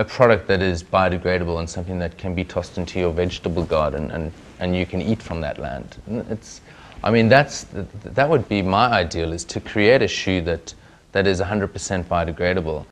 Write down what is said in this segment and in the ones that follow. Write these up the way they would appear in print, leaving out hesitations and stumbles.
a product that is biodegradable and something that can be tossed into your vegetable garden and you can eat from that land. I mean, that would be my ideal, is to create a shoe that is 100% biodegradable.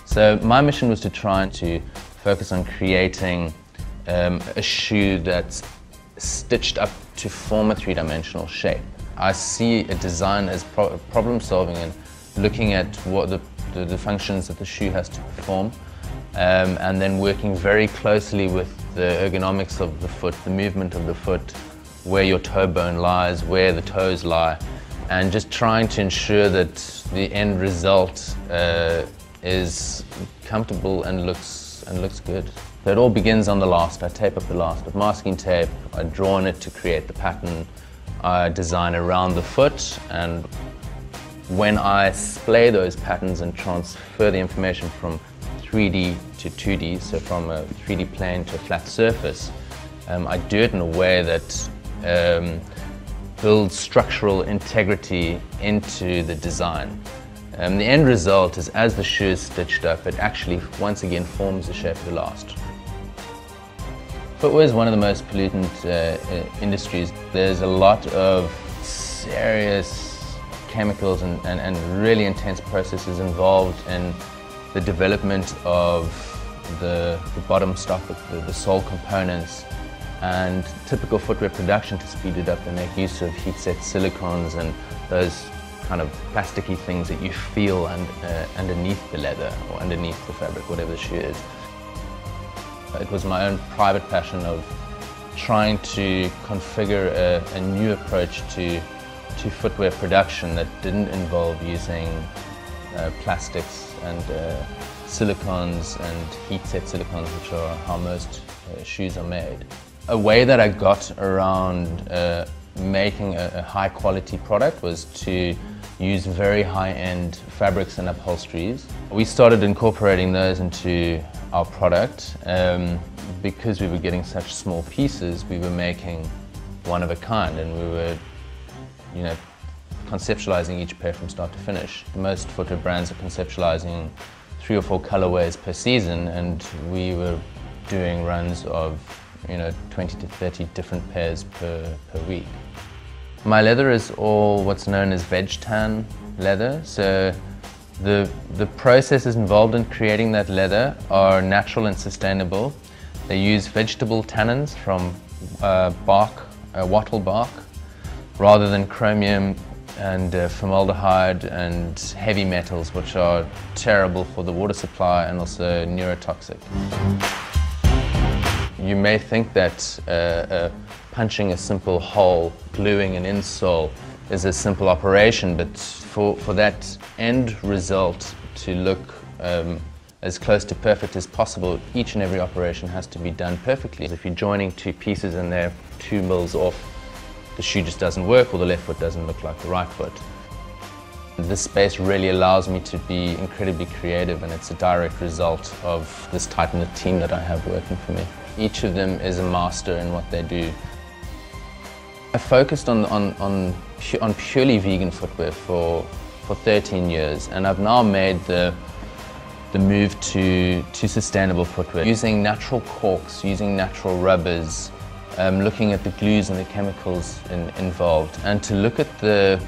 So my mission was to try to focus on creating a shoe that's stitched up to form a three-dimensional shape. I see a design as problem solving and looking at what the functions that the shoe has to perform, and then working very closely with the ergonomics of the foot, the movement of the foot, where your toe bone lies, where the toes lie, and just trying to ensure that the end result is comfortable and looks good. So it all begins on the last. I tape up the last with masking tape. I draw on it to create the pattern. I design around the foot, and when I splay those patterns and transfer the information from 3D to 2D, so from a 3D plane to a flat surface, I do it in a way that builds structural integrity into the design. The end result is, as the shoe is stitched up, it actually once again forms the shape of the last. Footwear is one of the most pollutant industries. There's a lot of serious chemicals and really intense processes involved in the development of the bottom stock, the sole components, and typical footwear production. To speed it up, they make use of heat-set silicones and those kind of plasticky things that you feel underneath the leather or underneath the fabric, whatever the shoe is. It was my own private passion of trying to configure a new approach to footwear production that didn't involve using plastics and silicones and heat-set silicones, which are how most shoes are made. A way that I got around making a high-quality product was to use very high-end fabrics and upholsteries. We started incorporating those into our product. Because we were getting such small pieces, we were making one of a kind, and we were, conceptualizing each pair from start to finish. Most footwear brands are conceptualizing 3 or 4 colorways per season, and we were doing runs of 20 to 30 different pairs per week. My leather is all what's known as veg tan leather. So the processes involved in creating that leather are natural and sustainable. They use vegetable tannins from wattle bark, rather than chromium and formaldehyde and heavy metals, which are terrible for the water supply and also neurotoxic. You may think that punching a simple hole, gluing an insole is a simple operation, but for that end result to look as close to perfect as possible, each and every operation has to be done perfectly. If you're joining 2 pieces and they're 2 mils off, the shoe just doesn't work, or the left foot doesn't look like the right foot. This space really allows me to be incredibly creative, and it's a direct result of this tight-knit team that I have working for me. Each of them is a master in what they do. I focused on purely vegan footwear for 13 years, and I've now made the move to sustainable footwear, using natural corks, using natural rubbers, looking at the glues and the chemicals involved, and to look at the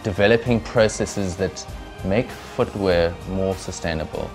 developing processes that make footwear more sustainable.